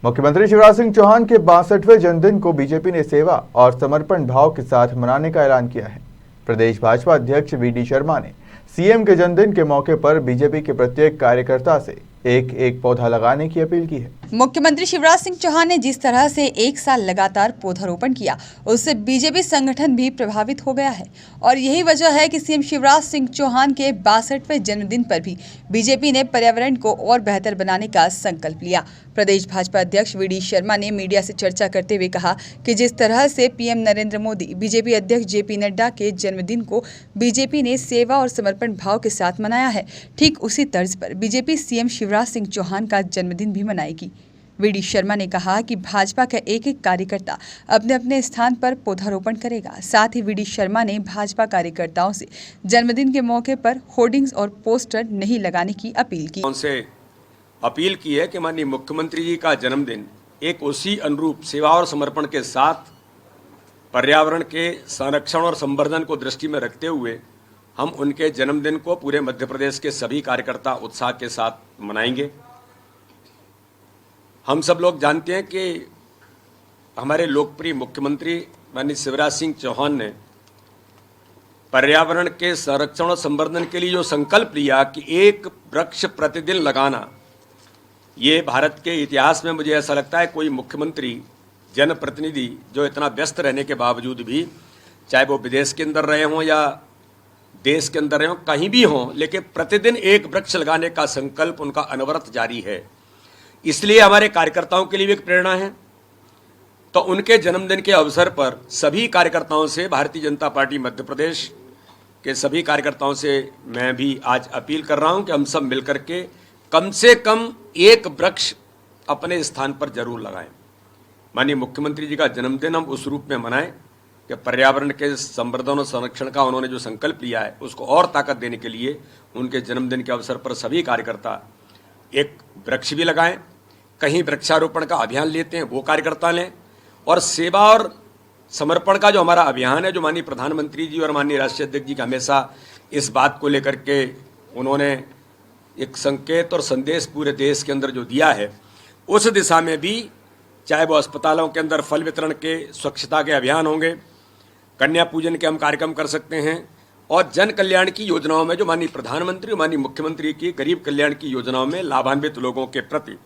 मुख्यमंत्री शिवराज सिंह चौहान के 62वें जन्मदिन को बीजेपी ने सेवा और समर्पण भाव के साथ मनाने का ऐलान किया है। प्रदेश भाजपा अध्यक्ष वी.डी. शर्मा ने सीएम के जन्मदिन के मौके पर बीजेपी के प्रत्येक कार्यकर्ता से एक पौधा लगाने की अपील की है। मुख्यमंत्री शिवराज सिंह चौहान ने जिस तरह से एक साल लगातार पौधारोपण किया, उससे बीजेपी संगठन भी प्रभावित हो गया है और यही वजह है कि सीएम शिवराज सिंह चौहान के 62वें जन्मदिन पर भी बीजेपी ने पर्यावरण को और बेहतर बनाने का संकल्प लिया। प्रदेश भाजपा अध्यक्ष वी.डी. शर्मा ने मीडिया से चर्चा करते हुए कहा कि जिस तरह से पीएम नरेंद्र मोदी बीजेपी अध्यक्ष जे.पी. नड्डा के जन्मदिन को बीजेपी ने सेवा और समर्पण भाव के साथ मनाया है, ठीक उसी तर्ज पर बीजेपी सीएम शिवराज सिंह चौहान का जन्मदिन भी मनाएगी। वी.डी. शर्मा ने कहा कि भाजपा का एक कार्यकर्ता अपने अपने स्थान पर पौधारोपण करेगा। साथ ही वी.डी. शर्मा ने भाजपा कार्यकर्ताओं से जन्मदिन के मौके पर होर्डिंग्स और पोस्टर नहीं लगाने की अपील की। उनसे अपील की है कि माननीय मुख्यमंत्री जी का जन्मदिन एक उसी अनुरूप सेवा और समर्पण के साथ पर्यावरण के संरक्षण और संवर्धन को दृष्टि में रखते हुए हम उनके जन्मदिन को पूरे मध्य प्रदेश के सभी कार्यकर्ता उत्साह के साथ मनाएंगे। हम सब लोग जानते हैं कि हमारे लोकप्रिय मुख्यमंत्री माननीय शिवराज सिंह चौहान ने पर्यावरण के संरक्षण और संवर्धन के लिए जो संकल्प लिया कि एक वृक्ष प्रतिदिन लगाना, ये भारत के इतिहास में मुझे ऐसा लगता है कोई मुख्यमंत्री जनप्रतिनिधि जो इतना व्यस्त रहने के बावजूद भी, चाहे वो विदेश के अंदर रहे हों या देश के अंदर रहे हों, कहीं भी हों, लेकिन प्रतिदिन एक वृक्ष लगाने का संकल्प उनका अनवरत जारी है। इसलिए हमारे कार्यकर्ताओं के लिए भी एक प्रेरणा है। तो उनके जन्मदिन के अवसर पर सभी कार्यकर्ताओं से, भारतीय जनता पार्टी मध्य प्रदेश के सभी कार्यकर्ताओं से मैं भी आज अपील कर रहा हूं कि हम सब मिलकर के कम से कम एक वृक्ष अपने स्थान पर जरूर लगाएं। माननीय मुख्यमंत्री जी का जन्मदिन हम उस रूप में मनाएं कि पर्यावरण के संवर्धन और संरक्षण का उन्होंने जो संकल्प लिया है उसको और ताकत देने के लिए उनके जन्मदिन के अवसर पर सभी कार्यकर्ता एक वृक्ष भी लगाएं। कहीं वृक्षारोपण का अभियान लेते हैं वो कार्यकर्ता लें, और सेवा और समर्पण का जो हमारा अभियान है, जो माननीय प्रधानमंत्री जी और माननीय राष्ट्रीय अध्यक्ष जी का हमेशा इस बात को लेकर के उन्होंने एक संकेत और संदेश पूरे देश के अंदर जो दिया है, उस दिशा में भी चाहे वो अस्पतालों के अंदर फल वितरण के, स्वच्छता के अभियान होंगे, कन्या पूजन के हम कार्यक्रम कर सकते हैं, और जन कल्याण की योजनाओं में जो माननीय प्रधानमंत्री और माननीय मुख्यमंत्री की गरीब कल्याण की योजनाओं में लाभान्वित लोगों के प्रति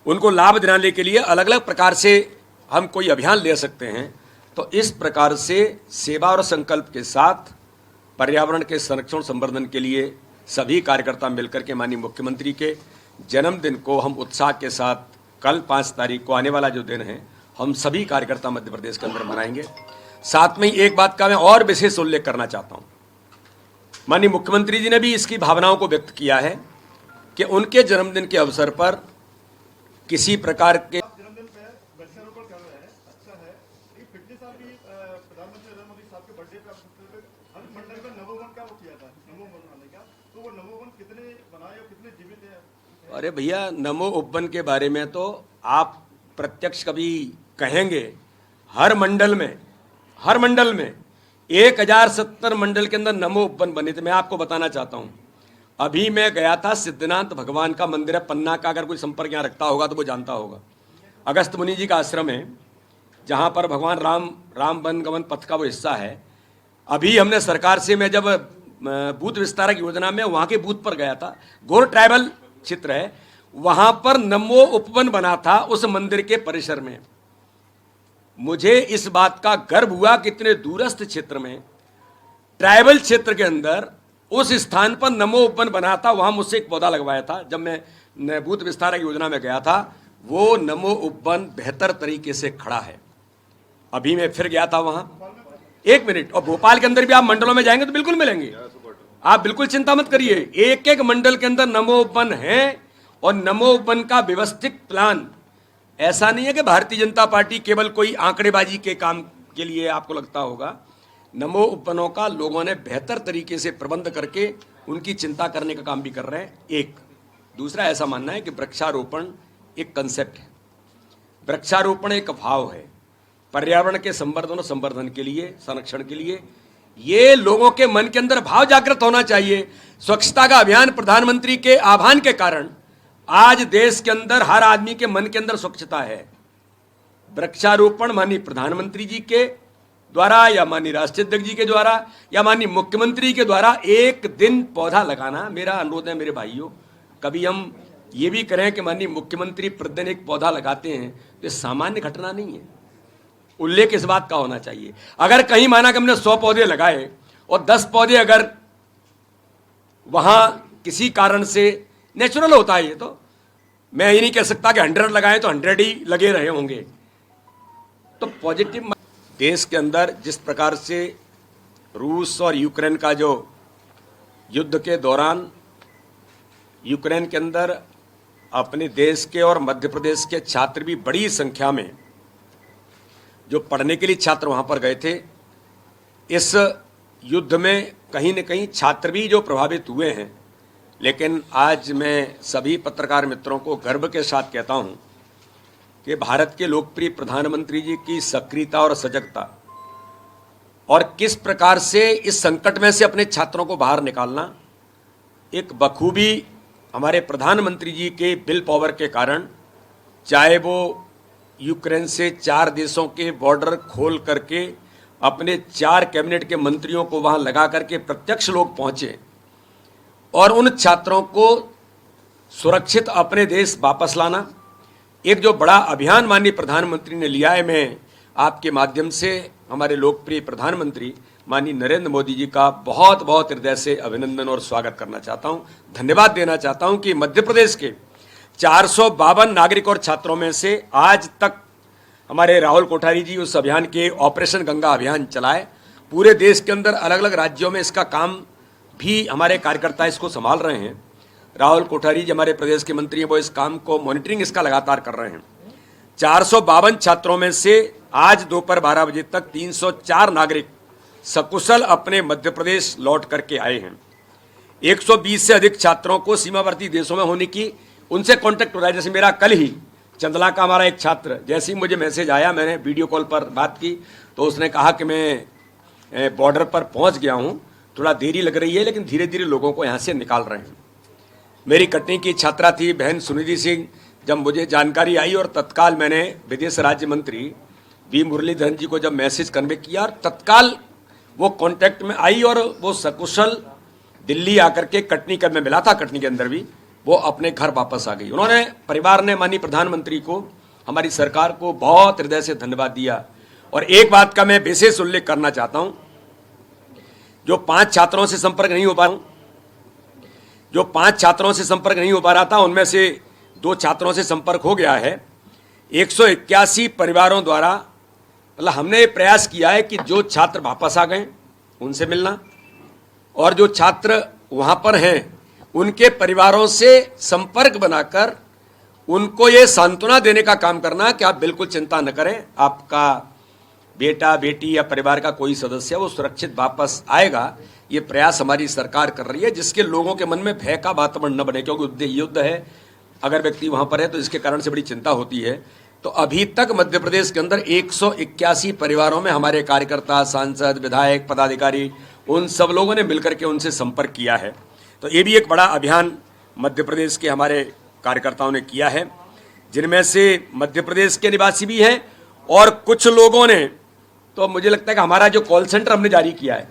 उनको लाभ दिलाने के लिए अलग अलग प्रकार से हम कोई अभियान ले सकते हैं। तो इस प्रकार से सेवा और संकल्प के साथ पर्यावरण के संरक्षण संवर्धन के लिए सभी कार्यकर्ता मिलकर के माननीय मुख्यमंत्री के जन्मदिन को हम उत्साह के साथ कल 5 तारीख को आने वाला जो दिन है हम सभी कार्यकर्ता मध्य प्रदेश के अंदर मनाएंगे। साथ में ही एक बात का मैं और विशेष उल्लेख करना चाहता हूं। माननीय मुख्यमंत्री जी ने भी इसकी भावनाओं को व्यक्त किया है कि उनके जन्मदिन के अवसर पर किसी प्रकार के जन्मदिन पे वृक्षारोपण कर रहे हैं, अच्छा है। लेकिन पिछले साल भी प्रधानमंत्री नरेंद्र मोदी साहब के बर्थडे पे हर मंडल में नमो वन का वो किया था, नमो वन बनाने का। तो वो नमो वन कितने बनाए और कितने जीवित है? अरे भैया, नमो उपवन के बारे में तो आप प्रत्यक्ष कभी कहेंगे, हर मंडल में 1070 मंडल के अंदर नमो उपवन बने थे। मैं आपको बताना चाहता हूं, अभी मैं गया था, सिद्धनाथ भगवान का मंदिर है पन्ना का, अगर कोई संपर्क यहाँ रखता होगा तो वो जानता होगा। अगस्त मुनि जी का आश्रम है जहाँ पर भगवान राम वन गमन पथ का वो हिस्सा है। अभी हमने सरकार से, मैं जब बूथ विस्तारक योजना में वहाँ के बूथ पर गया था, घोर ट्राइबल क्षेत्र है, वहाँ पर नमो उपवन बना था उस मंदिर के परिसर में। मुझे इस बात का गर्व हुआ कि इतने दूरस्थ क्षेत्र में, ट्राइबल क्षेत्र के अंदर उस स्थान पर नमो उपवन बना था, वहां मुझसे एक पौधा लगवाया था। जब मैं बूथ विस्तारक योजना में गया था, वो नमो उपवन बेहतर तरीके से खड़ा है। अभी मैं फिर गया था वहां, 1 मिनट, और भोपाल के अंदर भी आप मंडलों में जाएंगे तो बिल्कुल मिलेंगे, आप बिल्कुल चिंता मत करिए। एक मंडल के अंदर नमो उपवन है, और नमो उपवन का व्यवस्थित प्लान ऐसा नहीं है कि भारतीय जनता पार्टी केवल कोई आंकड़ेबाजी के काम के लिए आपको लगता होगा। नमो उपवनों का लोगों ने बेहतर तरीके से प्रबंध करके उनकी चिंता करने का काम भी कर रहे हैं। एक दूसरा ऐसा मानना है कि वृक्षारोपण एक कंसेप्ट है, वृक्षारोपण एक भाव है पर्यावरण के संवर्धन और संवर्धन के लिए, संरक्षण के लिए। ये लोगों के मन के अंदर भाव जागृत होना चाहिए। स्वच्छता का अभियान प्रधानमंत्री के आह्वान के कारण आज देश के अंदर हर आदमी के मन के अंदर स्वच्छता है। वृक्षारोपण माननीय प्रधानमंत्री जी के द्वारा या माननीय राष्ट्रीय अध्यक्ष जी के द्वारा या माननीय मुख्यमंत्री के द्वारा एक दिन पौधा लगाना मेरा अनुरोध है। मेरे भाइयों, कभी हम ये भी करें कि माननीय मुख्यमंत्री प्रतिदिन एक पौधा लगाते हैं तो ये सामान्य घटना नहीं है। उल्लेख इस बात का होना चाहिए। अगर कहीं माना कि हमने 100 पौधे लगाए और 10 पौधे अगर वहां किसी कारण से, नेचुरल होता है ये, तो मैं ये नहीं कह सकता कि 100 लगाए तो 100 ही लगे रहे होंगे। तो पॉजिटिव देश के अंदर जिस प्रकार से रूस और यूक्रेन का जो युद्ध के दौरान यूक्रेन के अंदर अपने देश के और मध्य प्रदेश के छात्र भी बड़ी संख्या में जो पढ़ने के लिए छात्र वहां पर गए थे, इस युद्ध में कहीं न कहीं छात्र भी जो प्रभावित हुए हैं। लेकिन आज मैं सभी पत्रकार मित्रों को गर्व के साथ कहता हूं कि भारत के लोकप्रिय प्रधानमंत्री जी की सक्रियता और सजगता और किस प्रकार से इस संकट में से अपने छात्रों को बाहर निकालना एक बखूबी हमारे प्रधानमंत्री जी के विल पावर के कारण, चाहे वो यूक्रेन से 4 देशों के बॉर्डर खोल करके अपने 4 कैबिनेट के मंत्रियों को वहां लगा करके प्रत्यक्ष लोग पहुंचे और उन छात्रों को सुरक्षित अपने देश वापस लाना, एक जो बड़ा अभियान माननीय प्रधानमंत्री ने लिया है। मैं आपके माध्यम से हमारे लोकप्रिय प्रधानमंत्री माननीय नरेंद्र मोदी जी का बहुत बहुत हृदय से अभिनंदन और स्वागत करना चाहता हूं, धन्यवाद देना चाहता हूं कि मध्य प्रदेश के 452 नागरिक और छात्रों में से आज तक हमारे राहुल कोठारी जी उस अभियान के ऑपरेशन गंगा अभियान चलाए। पूरे देश के अंदर अलग अलग राज्यों में इसका काम भी हमारे कार्यकर्ता इसको संभाल रहे हैं। राहुल कोठारी जी हमारे प्रदेश के मंत्री हैं, वो इस काम को मॉनिटरिंग इसका लगातार कर रहे हैं। 452 छात्रों में से आज दोपहर 12 बजे तक 304 नागरिक सकुशल अपने मध्य प्रदेश लौट करके आए हैं। 120 से अधिक छात्रों को सीमावर्ती देशों में होने की उनसे कांटेक्ट हो रहा है। जैसे मेरा कल ही चंदला का हमारा एक छात्र, जैसे ही मुझे मैसेज आया, मैंने वीडियो कॉल पर बात की तो उसने कहा कि मैं बॉर्डर पर पहुंच गया हूं, थोड़ा देरी लग रही है लेकिन धीरे धीरे लोगों को यहां से निकाल रहे हैं। मेरी कटनी की छात्रा थी बहन सुनिधि सिंह, जब मुझे जानकारी आई और तत्काल मैंने विदेश राज्य मंत्री वी मुरलीधरन जी को जब मैसेज कन्वे किया और तत्काल वो कांटेक्ट में आई और वो सकुशल दिल्ली आकर के कटनी का मैं मिला था, कटनी के अंदर भी वो अपने घर वापस आ गई। उन्होंने, परिवार ने माननीय प्रधानमंत्री को, हमारी सरकार को बहुत हृदय से धन्यवाद दिया। और एक बात का मैं विशेष उल्लेख करना चाहता हूं, जो 5 छात्रों से संपर्क नहीं हो पा रहा था उनमें से 2 छात्रों से संपर्क हो गया है। 181 परिवारों द्वारा मतलब हमने प्रयास किया है कि जो छात्र वापस आ गए उनसे मिलना और जो छात्र वहां पर हैं उनके परिवारों से संपर्क बनाकर उनको ये सांत्वना देने का काम करना कि आप बिल्कुल चिंता न करें, आपका बेटा बेटी या परिवार का कोई सदस्य वो सुरक्षित वापस आएगा। ये प्रयास हमारी सरकार कर रही है जिसके लोगों के मन में भय का वातावरण न बने, क्योंकि युद्ध है, अगर व्यक्ति वहां पर है तो इसके कारण से बड़ी चिंता होती है। तो अभी तक मध्य प्रदेश के अंदर 181 परिवारों में हमारे कार्यकर्ता, सांसद, विधायक, पदाधिकारी, उन सब लोगों ने मिलकर के उनसे संपर्क किया है। तो ये भी एक बड़ा अभियान मध्य प्रदेश के हमारे कार्यकर्ताओं ने किया है, जिनमें से मध्य प्रदेश के निवासी भी हैं और कुछ लोगों ने, तो मुझे लगता है कि हमारा जो कॉल सेंटर हमने जारी किया है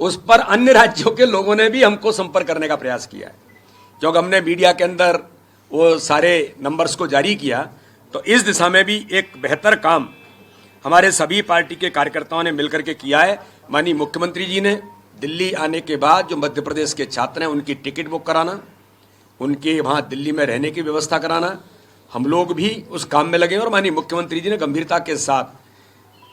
उस पर अन्य राज्यों के लोगों ने भी हमको संपर्क करने का प्रयास किया है, क्योंकि हमने मीडिया के अंदर वो सारे नंबर्स को जारी किया। तो इस दिशा में भी एक बेहतर काम हमारे सभी पार्टी के कार्यकर्ताओं ने मिलकर के किया है। माननीय मुख्यमंत्री जी ने दिल्ली आने के बाद जो मध्य प्रदेश के छात्र हैं उनकी टिकट बुक कराना, उनके वहाँ दिल्ली में रहने की व्यवस्था कराना, हम लोग भी उस काम में लगे और माननीय मुख्यमंत्री जी ने गंभीरता के साथ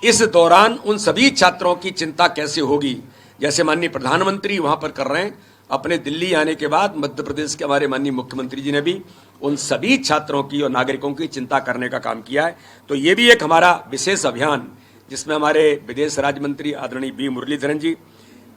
इस दौरान उन सभी छात्रों की चिंता कैसे होगी, जैसे माननीय प्रधानमंत्री वहाँ पर कर रहे हैं, अपने दिल्ली आने के बाद मध्य प्रदेश के हमारे माननीय मुख्यमंत्री जी ने भी उन सभी छात्रों की और नागरिकों की चिंता करने का काम किया है। तो ये भी एक हमारा विशेष अभियान, जिसमें हमारे विदेश राज्य मंत्री आदरणीय वी मुरलीधरन जी,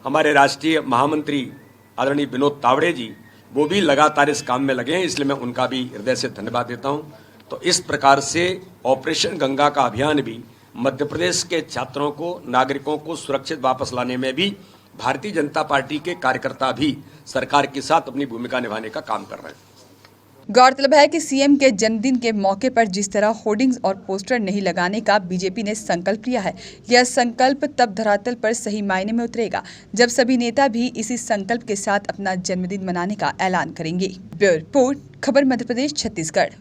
हमारे राष्ट्रीय महामंत्री आदरणीय विनोद तावड़े जी, वो भी लगातार इस काम में लगे हैं, इसलिए मैं उनका भी हृदय से धन्यवाद देता हूँ। तो इस प्रकार से ऑपरेशन गंगा का अभियान भी मध्य प्रदेश के छात्रों को, नागरिकों को सुरक्षित वापस लाने में भी भारतीय जनता पार्टी के कार्यकर्ता भी सरकार के साथ अपनी भूमिका निभाने का काम कर रहे हैं। गौरतलब है कि सीएम के जन्मदिन के मौके पर जिस तरह होर्डिंग्स और पोस्टर नहीं लगाने का बीजेपी ने संकल्प लिया है, यह संकल्प तब धरातल पर सही मायने में उतरेगा जब सभी नेता भी इसी संकल्प के साथ अपना जन्मदिन मनाने का ऐलान करेंगे। ब्यूरो रिपोर्ट, खबर मध्य प्रदेश, छत्तीसगढ़।